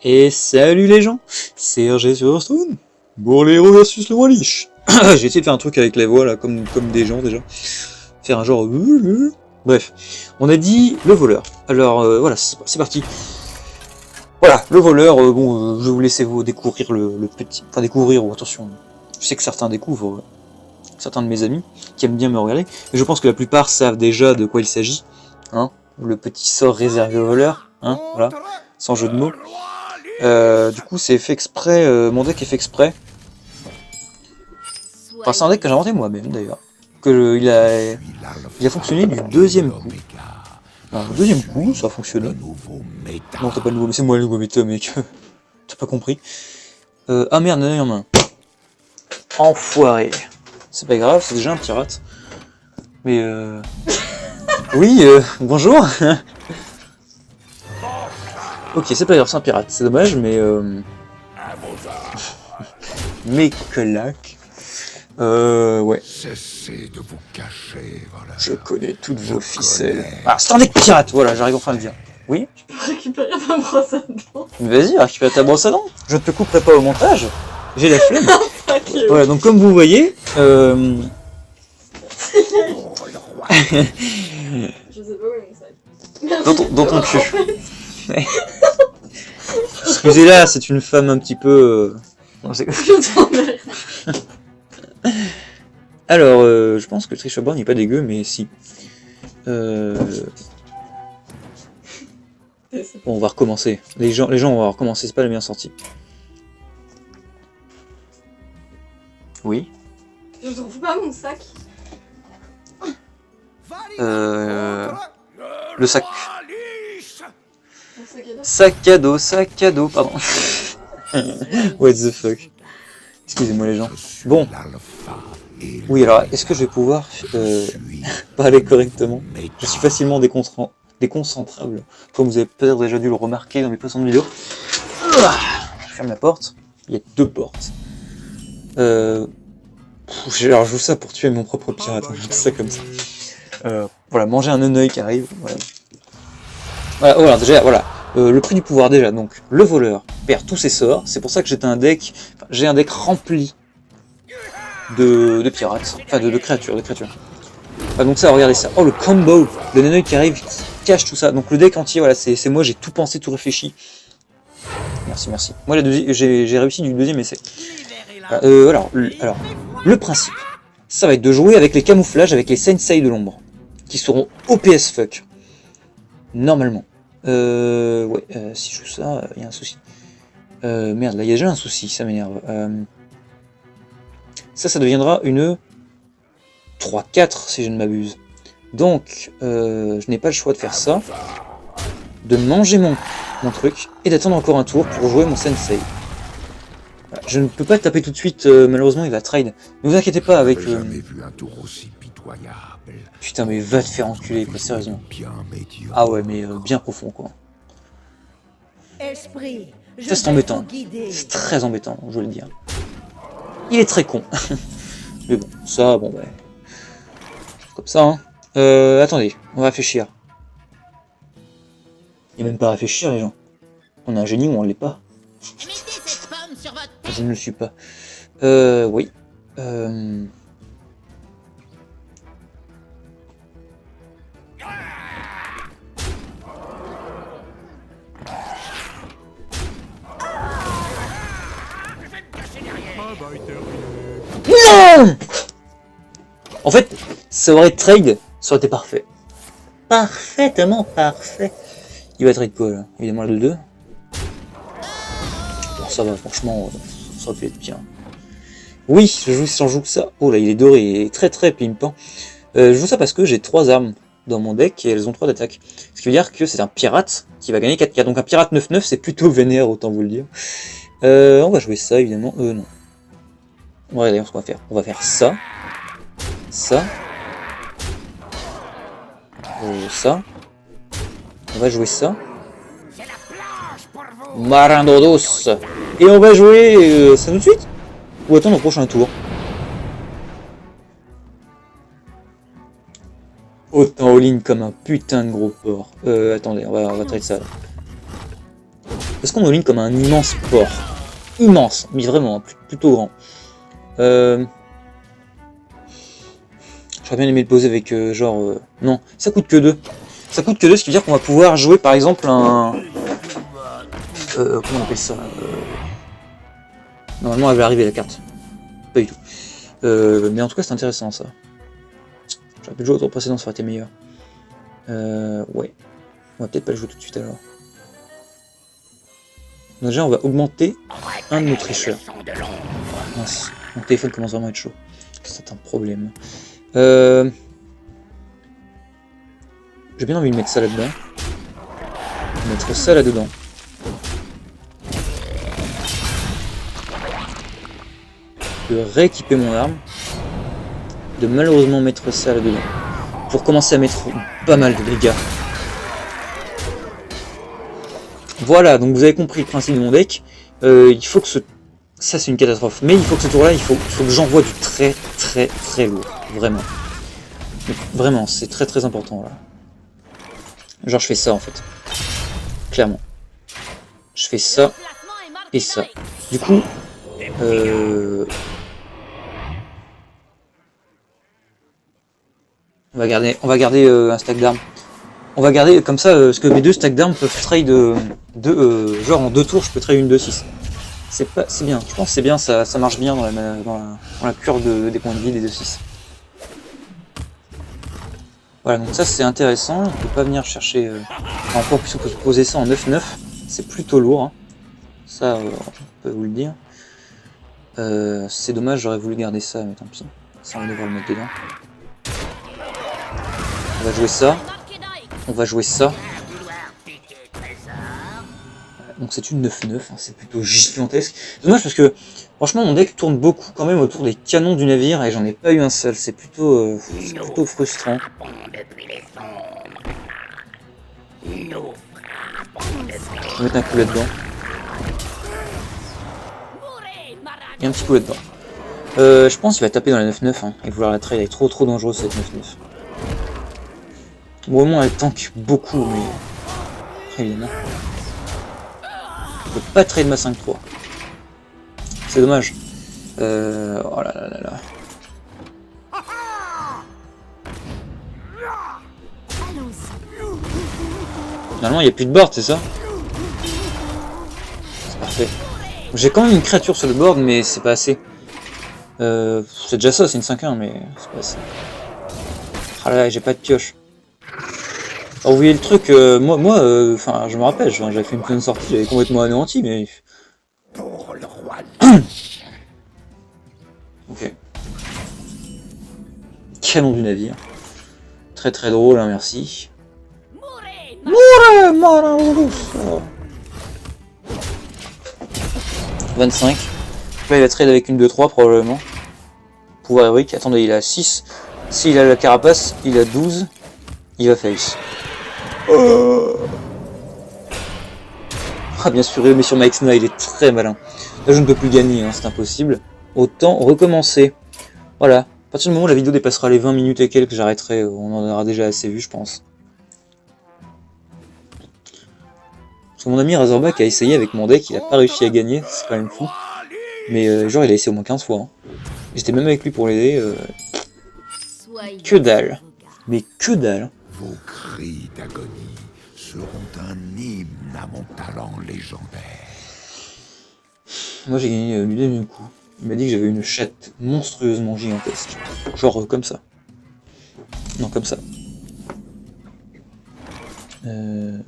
Et salut les gens, c'est RG sur Hearthstone pour les héros versus le roi Lich. J'ai essayé de faire un truc avec les voix là, comme des gens déjà. Faire un genre... Bref, on a dit le voleur. Alors voilà, c'est parti. Voilà, le voleur, je vais vous laisser vous découvrir le petit... Enfin découvrir, attention, je sais que certains découvrent, certains de mes amis qui aiment bien me regarder, mais je pense que la plupart savent déjà de quoi il s'agit. Hein, le petit sort réservé au voleur, hein, voilà, sans jeu de mots. Du coup c'est fait exprès, mon deck est fait exprès. Enfin c'est un deck que j'ai inventé moi-même d'ailleurs. Il a fonctionné du deuxième coup. Alors, le deuxième coup, ça a fonctionné. Non t'as pas le nouveau, mais c'est moi le nouveau méta mec. T'as pas compris. Ah merde, non, en main. Enfoiré. C'est pas grave, c'est déjà un pirate. Mais oui, bonjour. Ok, c'est pas grave, c'est un pirate, c'est dommage, mais mes claques. Ouais. Cessez de vous cacher, voilà. Je connais toutes vos ficelles. Ah, c'est un deck pirate, voilà, j'arrive enfin à le dire. Oui. Je peux récupérer ma brosse à dents. Vas-y, récupère ta brosse à dents. Je ne te couperai pas au montage. J'ai la flemme. Fuck you. Voilà, donc comme vous voyez, Je sais pas où est mon sac. dans ton cul. Excusez-la, c'est une femme un petit peu... Non, c'est... Je t'emmerde. Alors, je pense que le triche-à-boire n'est pas dégueu, mais si. Bon, on va recommencer. Les gens on va recommencer, c'est pas la bien sortie. Oui. Je trouve pas mon sac. Le sac. Mon sac est là. Sac à dos, pardon. What the fuck. Excusez-moi les gens. Bon. Oui, alors, est-ce que je vais pouvoir parler correctement? Je suis facilement déconcentrable, comme vous avez peut-être déjà dû le remarquer dans mes précédentes vidéos. Je ferme la porte. Il y a deux portes. Alors, je joue ça pour tuer mon propre pirate, je dis ça comme ça. Voilà, manger un œil qui arrive. Voilà, déjà, voilà. Le prix du pouvoir déjà, donc le voleur perd tous ses sorts. C'est pour ça que j'ai un deck rempli de pirates, enfin de créatures, donc ça, regardez ça. Oh, le combo, le Nanoi qui arrive, qui cache tout ça. Donc le deck entier, voilà, c'est moi, j'ai tout pensé, tout réfléchi. Merci. Moi, j'ai réussi du deuxième essai. Alors, le principe, ça va être de jouer avec les camouflages, avec les sensei de l'ombre, qui seront OPS fuck. Normalement. Ouais, si je joue ça, il y a un souci. Merde, là, il y a déjà un souci, ça m'énerve. Ça deviendra une 3-4 si je ne m'abuse. Donc, je n'ai pas le choix de faire ça, de manger mon truc, et d'attendre encore un tour pour jouer mon sensei. Je ne peux pas taper tout de suite, malheureusement il va trade. Ne vous inquiétez pas avec... Jamais vu un tour aussi pitoyable. Putain mais va te faire enculer quoi, sérieusement. Bien médiocre. Ah ouais mais bien profond quoi. Ça c'est embêtant, c'est très embêtant, je veux le dire. Il est très con. Mais bon, ça, bon, ouais. Comme ça, hein. Attendez, on va réfléchir. Il n'y a même pas à réfléchir, les gens. On a un génie ou on ne l'est pas. Je ne le suis pas. Oui. Non! En fait, ça aurait trade, ça aurait été parfait. Parfaitement parfait. Il va trade quoi là? Évidemment le 2. Bon ça va, franchement, ça aurait pu être bien. Oui, j'en joue que ça. Oh là, il est doré, il est très pimpant. Je joue ça parce que j'ai 3 armes dans mon deck et elles ont 3 d'attaque. Ce qui veut dire que c'est un pirate qui va gagner 4-4. Donc un pirate 9-9 c'est plutôt vénère, autant vous le dire. On va jouer ça évidemment. Non. Ouais, d'ailleurs, ce qu'on va faire. On va faire ça. Ça. Ça. On va jouer ça. Marindodos. Et on va jouer ça tout de suite? Ou attendre au prochain tour? Autant all-in comme un putain de gros porc. Attendez, on va traiter ça. Parce qu'on all-in comme un immense porc. Immense, mais vraiment, plutôt grand. J'aurais bien aimé le poser avec genre... Non, ça coûte que 2. Ça coûte que 2, ce qui veut dire qu'on va pouvoir jouer par exemple un... comment on appelle ça Normalement elle va arriver la carte. Pas du tout. Mais en tout cas c'est intéressant ça. J'aurais pu le jouer au tour précédent, ça aurait été meilleur. Ouais. On va peut-être pas le jouer tout de suite alors. Donc déjà on va augmenter un de nos tricheurs. Mince, mon téléphone commence vraiment à être chaud. C'est un problème. J'ai bien envie de mettre ça là-dedans. Mettre ça là-dedans. De rééquiper mon arme. De malheureusement mettre ça là-dedans. Pour commencer à mettre pas mal de dégâts. Voilà, donc vous avez compris le principe de mon deck. Il faut que ce... Ça c'est une catastrophe. Mais il faut que ce tour-là, il faut que j'envoie du très lourd. Vraiment. Donc, vraiment, c'est très important là. Genre je fais ça en fait. Clairement. Je fais ça et ça. Du coup... On va garder un stack d'armes. On va garder comme ça, parce que mes 2 stacks d'armes peuvent trade genre en 2 tours, je peux trade une 2-6. C'est bien, je pense que c'est bien, ça marche bien dans la curve des points de vie des 2-6. Voilà, donc ça c'est intéressant, on peut pas venir chercher... encore plus on peut poser ça en 9-9, c'est plutôt lourd, hein. Ça on peut vous le dire. C'est dommage, j'aurais voulu garder ça, mais tant pis, ça on va devoir le mettre dedans. On va jouer ça, on va jouer ça. Donc c'est une 9-9, hein, c'est plutôt gigantesque. C'est dommage parce que franchement mon deck tourne beaucoup quand même autour des canons du navire et j'en ai pas eu un seul, c'est plutôt frustrant. Je vais mettre un coup là-dedans. Et un petit coup là-dedans. Je pense qu'il va taper dans la 9-9 hein, et vouloir la trade, elle est trop dangereux cette 9-9. Bon, au moins elle tank beaucoup, mais... Très bien. Je peux pas trade ma 5-3. C'est dommage. Oh là là là là. Finalement il n'y a plus de board, c'est ça? C'est parfait. J'ai quand même une créature sur le board, mais c'est pas assez. C'est déjà ça, c'est une 5-1, mais c'est pas assez. Ah là là, j'ai pas de pioche. Alors, vous voyez le truc, moi, enfin, je me rappelle, j'avais fait une pleine sortie, j'avais complètement anéanti, mais... Ok. Canon du navire. Très drôle, hein, merci. Mourez, 25. Là, il va trade avec une 2-3 probablement. Pouvoir héroïque. Attendez, il a 6. S'il a la carapace, il a 12. Il va face. Ah, bien sûr, mais sur ma Exna, il est très malin. Là, je ne peux plus gagner, hein, c'est impossible. Autant recommencer. Voilà. À partir du moment où la vidéo dépassera les 20 minutes et quelques, j'arrêterai. On en aura déjà assez vu, je pense. Parce que mon ami Razorback a essayé avec mon deck, il a pas réussi à gagner, c'est quand même fou. Mais genre, il a essayé au moins 15 fois. Hein. J'étais même avec lui pour l'aider. Que dalle. Mais que dalle. Vos cris d'agonie seront un hymne à mon talent légendaire. Moi j'ai gagné du deuxième coup. Il m'a dit que j'avais une chatte monstrueusement gigantesque. Genre comme ça. Non, comme ça. Ouais,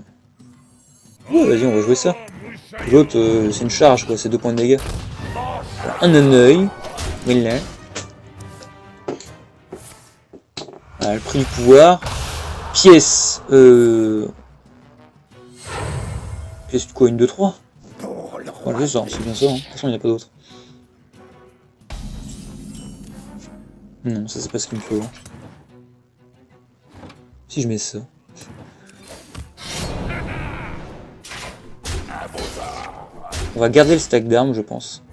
vas-y, on va jouer ça. L'autre, c'est une charge, quoi, c'est 2 points de dégâts. Un œil. Voilà. Voilà, le prix du pouvoir. Pièce. Pièce de quoi, une 2-3 ? Voilà, c'est ça, c'est bien ça, hein. De toute façon il n'y en a pas d'autre. Non, ça c'est pas ce qu'il me faut. Hein. Si je mets ça. On va garder le stack d'armes, je pense.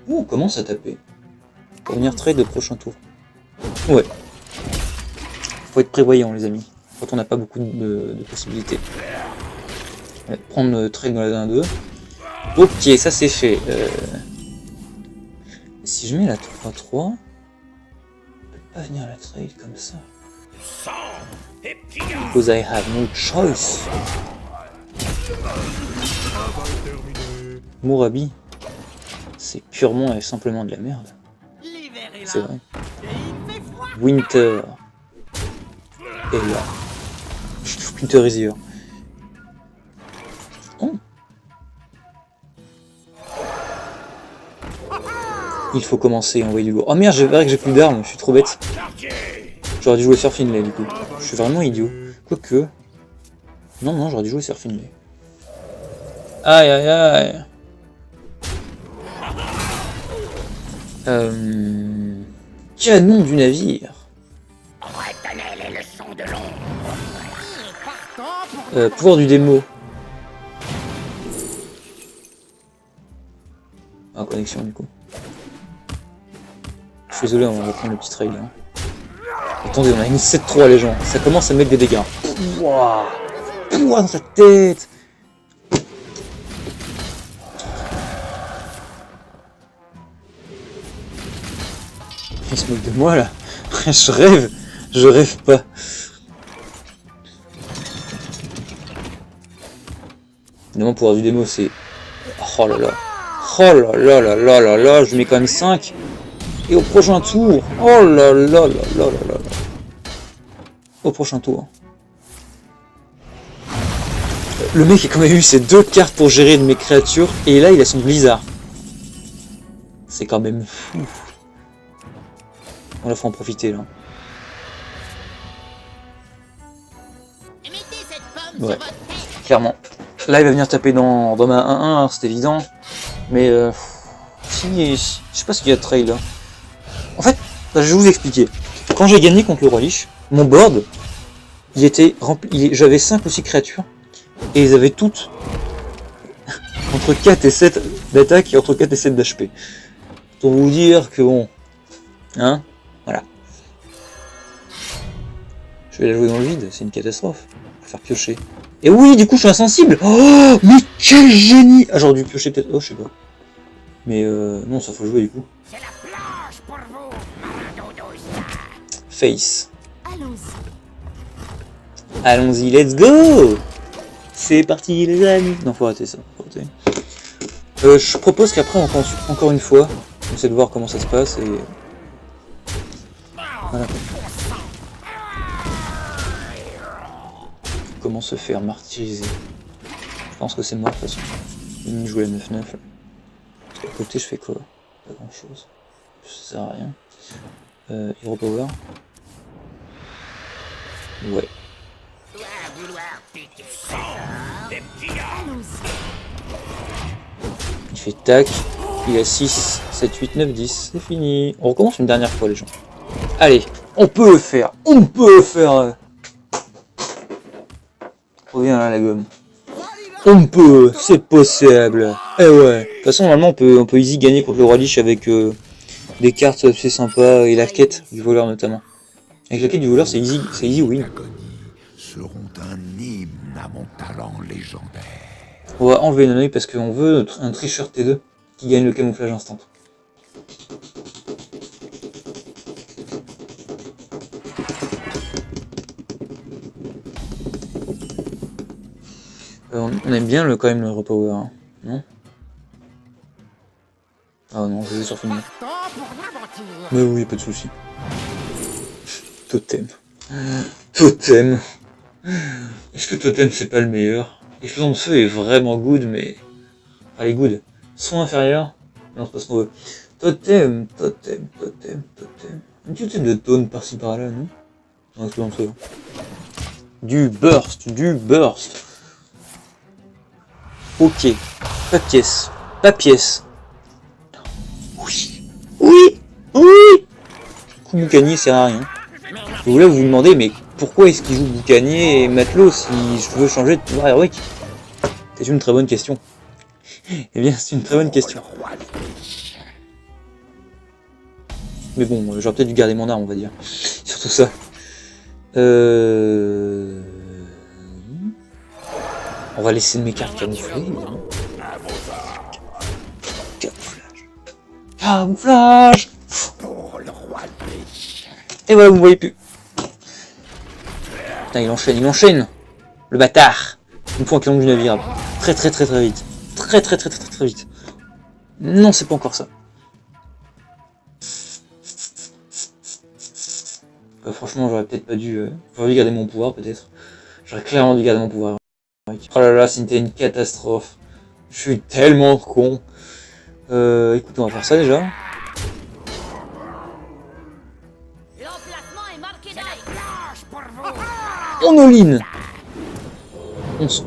Oh, on commence à taper. Pour venir trade le prochain tour. Ouais. Faut être prévoyant, les amis. Quand on n'a pas beaucoup de possibilités. On va prendre trade dans la 1-2. Ok, ça c'est fait. Si je mets la 3-3, je peux pas venir la trade comme ça. Because I have no choice. Mourabi, c'est purement et simplement de la merde. C'est vrai. Winter. Et là. Winter is here. Oh. Il faut commencer à envoyer du lourd. Oh merde, j'ai vrai que j'ai plus d'armes, je suis trop bête. J'aurais dû jouer sur Finlay du coup. Je suis vraiment idiot. Quoique. Non, j'aurais dû jouer sur Finlay. Aïe aïe aïe. Canon du navire. Pouvoir du démo. Ah, connexion du coup. Je suis désolé, on va prendre le petit trail. Hein. Attendez, on a une 7-3 les gens. Ça commence à mettre des dégâts. Pouah, pouah dans sa tête. Il se moque de moi là. Je rêve pas. Évidemment, pouvoir du démo, c'est. Oh là là. Oh là là là là là là. Je mets quand même 5. Et au prochain tour. Oh là là là là là là là. Au prochain tour. Le mec a quand même eu ses 2 cartes pour gérer une de mes créatures. Et là, il a son blizzard. C'est quand même fou. On la fera en profiter là. Ouais, clairement. Là il va venir taper dans ma 1-1, c'est évident. Mais je sais pas ce qu'il y a de trail là. En fait, je vais vous expliquer. Quand j'ai gagné contre le Roi Lich, mon board, il était rempli. J'avais 5 ou 6 créatures. Et ils avaient toutes entre 4 et 7 d'attaque et entre 4 et 7 d'HP. Pour vous dire que bon. Hein? Voilà. Je vais la jouer dans le vide, c'est une catastrophe. Je vais faire piocher. Et oui, du coup, je suis insensible. Oh, mais quel génie! Ah, j'aurais dû piocher peut-être. Oh, je sais pas. Mais non, ça faut jouer du coup. Face. Allons-y, let's go! C'est parti, les amis. Non, faut arrêter ça. Faut arrêter. Je propose qu'après, encore une fois, on essaie de voir comment ça se passe et. Voilà. Comment se faire martyriser. Je pense que c'est mort de toute façon. Je joue la 9-9. Parce qu'à côté je fais quoi? Pas grand chose. Ça sert à rien. Hero Power. Ouais. Il fait tac. Il a 6, 7, 8, 9, 10. C'est fini. On recommence une dernière fois les gens. Allez, on peut le faire. On peut le faire. Reviens là la gomme. On peut, c'est possible. Eh ouais. De toute façon normalement on peut easy gagner contre le Roi Lich avec des cartes assez sympas et la quête du voleur notamment. Avec la quête du voleur c'est easy win. Seront un hymne à mon talent légendaire. On va enlever le œil parce qu'on veut un tricheur T2 qui gagne le camouflage instant. On aime bien quand même le repower, hein, non? Ah non, je vais sur finir. Mais oui, pas de soucis. Totem. Totem. Est-ce que Totem c'est pas le meilleur? L'explosion de feu est vraiment good, mais... Allez, good. Son inférieur? Non, c'est pas ce qu'on veut. Totem. Un petit totem de taunt par-ci par-là, non? Non, explosion de feu. Du burst. Ok, pas de pièce. Oui. Coup boucanier sert à rien. Vous là vous vous demandez mais pourquoi est-ce qu'il joue boucanier et matelot si je veux changer de pouvoir héroïque? C'est une très bonne question. Eh bien c'est une très bonne question. Mais bon, j'aurais peut-être dû garder mon arme on va dire. Surtout ça. On va laisser mes cartes camouflées, évidemment. Camouflage. Camouflage. Pour le roi des chiens. Et voilà, vous me voyez plus. Putain, il enchaîne. Le bâtard. Il me faut un canon du navire. Très vite. Très vite. Non, c'est pas encore ça. Franchement, j'aurais peut-être pas dû... J'aurais dû garder mon pouvoir, peut-être. J'aurais clairement dû garder mon pouvoir. Oh là là, c'était une catastrophe. Je suis tellement con. Écoute, on va faire ça déjà. On all-in.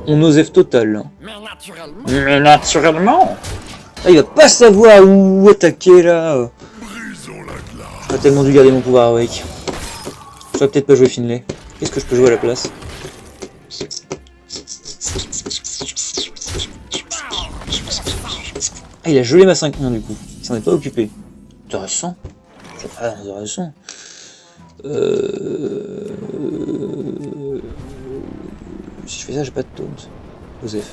On osef total. Là. Mais naturellement. Là, il va pas savoir où attaquer là. J'aurais tellement dû garder mon pouvoir avec. J'aurais peut-être pas joué Finlay. Qu'est-ce que je peux jouer à la place? Ah, il a gelé ma 5-1 du coup. Il s'en est pas occupé. Intéressant. Ah, intéressant. Si je fais ça, j'ai pas de taunt. Joseph.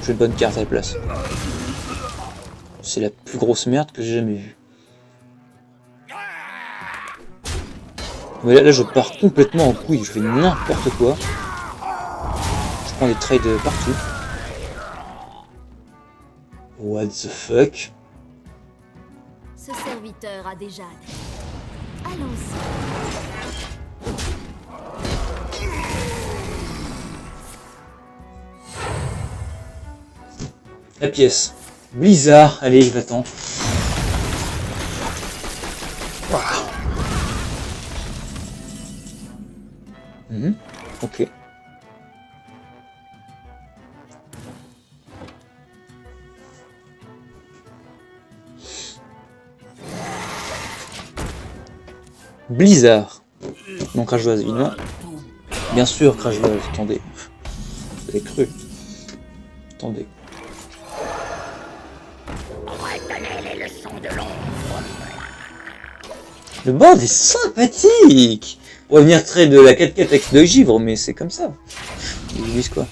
J'ai une bonne carte à la place. C'est la plus grosse merde que j'ai jamais vue. Mais là, je pars complètement en couille. Je fais n'importe quoi. Je prends des trades partout. What the fuck? Ce serviteur a déjà... Allons-y. La pièce. Blizzard. Allez, va-t'en. Ok. Blizzard. Non, Crash-Vase, évidemment. Bien sûr, Crash-Vase. Attendez. Vous avez cru. Attendez. Le board est sympathique. On va venir trade de la 4-4 avec de givre, mais c'est comme ça. Ils disent quoi?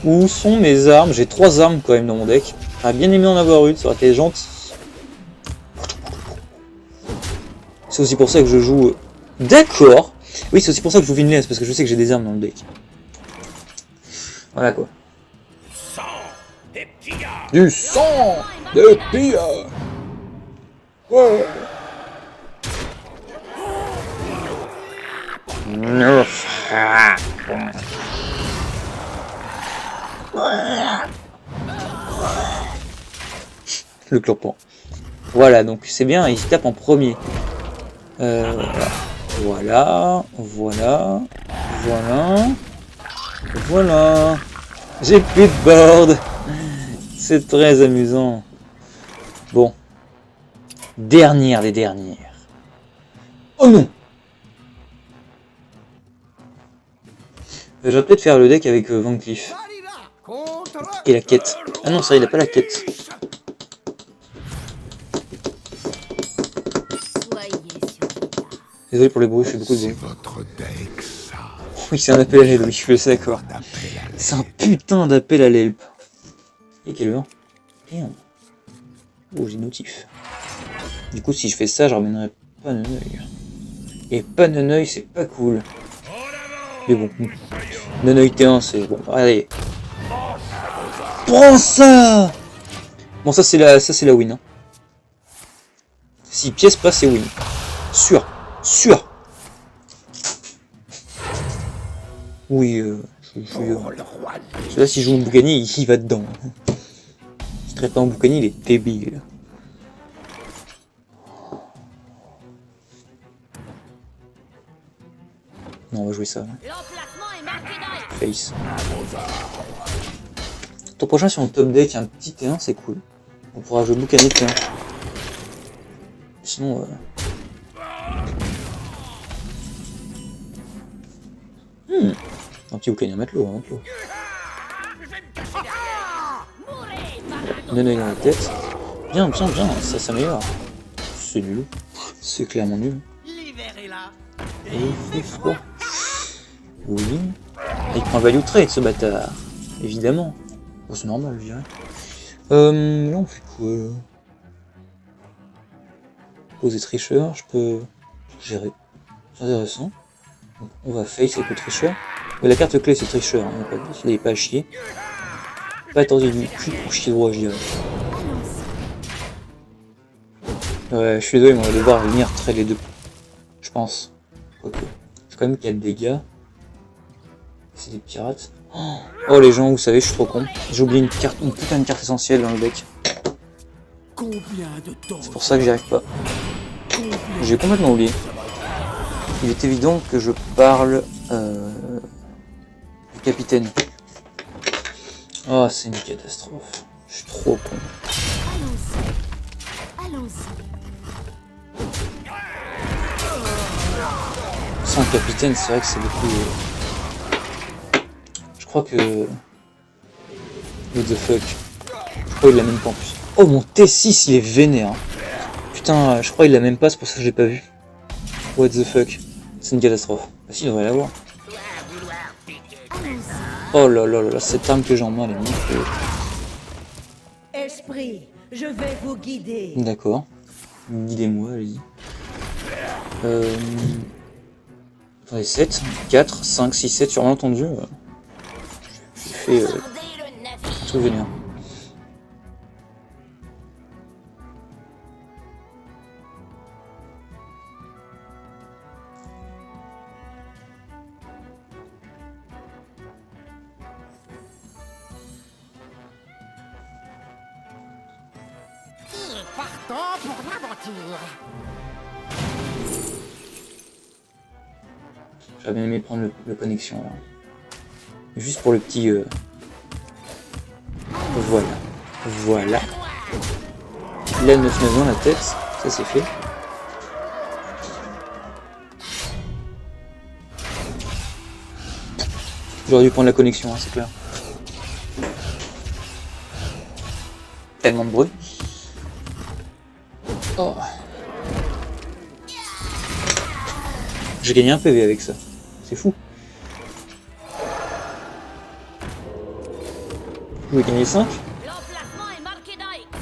Où sont mes armes? J'ai 3 armes quand même dans mon deck. J'aurais bien aimé en avoir une, ça aurait été gentil. C'est aussi pour ça que je joue... D'accord. Oui, c'est aussi pour ça que je joue Vinless, parce que je sais que j'ai des armes dans le deck. Voilà quoi. Du sang de pillard. Ouais. Le clopon. Voilà, donc c'est bien, il se tape en premier. Voilà. J'ai plus de board. C'est très amusant. Bon. Dernière des dernières. Oh non! Je vais peut-être faire le deck avec Van Cleef. Et la quête. Ah non, ça il a pas la quête. Désolé pour les bruits, je fais beaucoup de bruit. Votre deck, ça. Oui, c'est un appel à l'aide, oui, je suis d'accord. C'est un putain d'appel à l'help. Et quelle heure? Merde. Oh, j'ai notif. Du coup, si je fais ça, je ramènerai pas Neneuil. Et pas Neneuil, c'est pas cool. Mais bon, Neneuil T1, c'est bon. Allez. Prends ça! Bon, ça c'est la win. Hein. Si pièce passe, c'est win. Sûr. Oui, celui-là, si je joue en Boucani, il va dedans. Si je traite pas en Boucani, il est débile. Non, on va jouer ça. Face. Ton prochain, si on top deck un petit T1, c'est cool. On pourra jouer Boucani T1. Sinon... Un petit boucanier matelot, hein, matelot. Neneuil dans la tête. Bien, ça s'améliore. C'est nul. C'est clairement nul. Et il fait froid. Oui. Il prend value trade ce bâtard. évidemment. Bon, c'est normal, je dirais. Là, on fait quoi, là? Poser tricheur, je peux gérer. C'est intéressant. Donc, on va face avec le tricheur. Mais la carte clé, c'est tricheur, hein, il n'est pas à chier. Pas attendu du cul pour chier droit, je dirais. Ouais, je suis désolé, mais on va devoir venir traiter les deux. Je pense. Ok. C'est quand même 4 dégâts. C'est des pirates. Oh les gens, vous savez, je suis trop con. J'ai oublié une putain de carte essentielle dans le deck. C'est pour ça que j'y arrive pas. J'ai complètement oublié. Il est évident que je parle du capitaine. Oh, c'est une catastrophe. Je suis trop con. Sans capitaine, c'est vrai que c'est beaucoup... Je crois que... What the fuck. Je crois qu'il l'a même pas en plus. Oh, mon T6, il est vénère. Putain, je crois qu'il l'a même pas, c'est pour ça que je l'ai pas vu. What the fuck. C'est une catastrophe. Ah si, il devrait l'avoir. Oh là là là là, cette arme que j'ai en main, elle est monstrueuse. Esprit, je vais vous guider. D'accord. Guidez-moi, allez-y. Attendez, 7, 4, 5, 6, 7, sur l'entendu. J'ai fait un truc vénère. Partons pour l'aventure. J'aurais bien aimé prendre le connexion là. Juste pour le petit... Voilà. Voilà. Là, 9 dans la tête. Ça, c'est fait. J'aurais dû prendre la connexion, hein, c'est clair. Tellement de bruit. Oh. J'ai gagné un PV avec ça. C'est fou. Je vais gagner 5.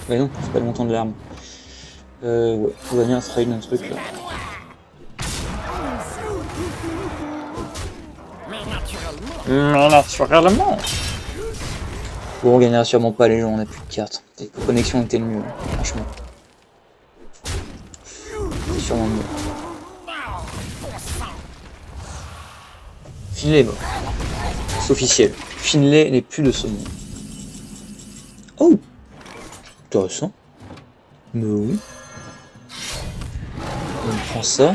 Mais non, c'est pas le montant de l'arme. Ouais, on va bien se raid un truc là. Mais naturellement. Bon, on gagnera sûrement pas les gens, on a plus de cartes. Peut-être que la connexion était mieux, hein, franchement. C'est sûrement mieux. Finlay est mort. C'est officiel. Finlay n'est plus de ce monde. Oh, intéressant. Mais oui. On prend ça.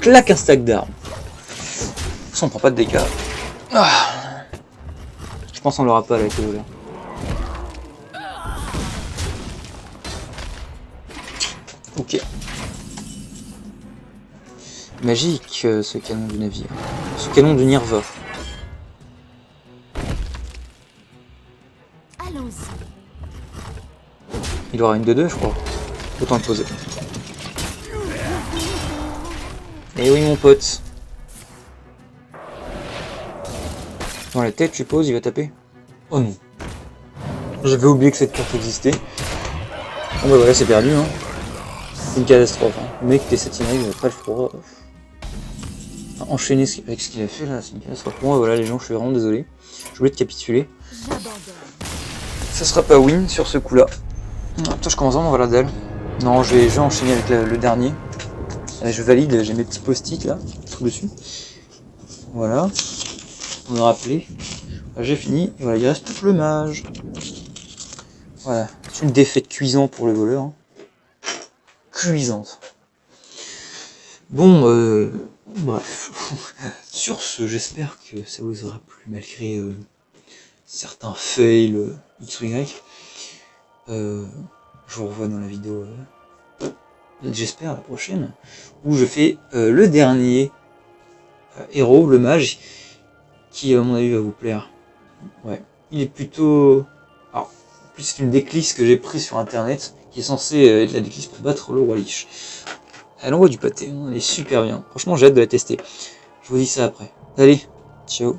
Claque un stack d'armes. Ça on prend pas de dégâts. Ah. Je pense qu'on l'aura pas avec le voleur. Ok. Magique ce canon du navire. Ce canon du Nirva. Il aura une de 2 je crois. Autant le poser. Et oui mon pote. Dans la tête tu poses, il va taper. Oh non. J'avais oublié que cette carte existait. Bon bah voilà c'est perdu hein. C'est une catastrophe hein. Le mec t'es satiné, il va pas le pouvoir enchaîner avec ce qu'il a fait là, c'est une catastrophe. Bon voilà les gens, je suis vraiment désolé. Je voulais te capituler. Ça sera pas win sur ce coup là. Putain je commence vraiment à avoir la dalle. Non je vais enchaîner avec le dernier. Je valide, j'ai mes petits post-it là, tout dessus. Voilà. On me rappelé. J'ai fini. Et voilà, il reste tout le mage. Voilà. C'est une défaite cuisante pour le voleur. Hein. Cuisante. Bon, bref. Sur ce, j'espère que ça vous aura plu malgré certains fails X ou Y. Je vous revois dans la vidéo. J'espère la prochaine, où je fais le dernier héros, le mage, qui à mon avis va vous plaire. Ouais, il est plutôt... Alors, en plus c'est une déclisse que j'ai prise sur internet, qui est censée être la déclisse pour battre le roi Lich. Elle envoie du pâté, hein, elle est super bien. Franchement, j'ai hâte de la tester. Je vous dis ça après. Allez, ciao.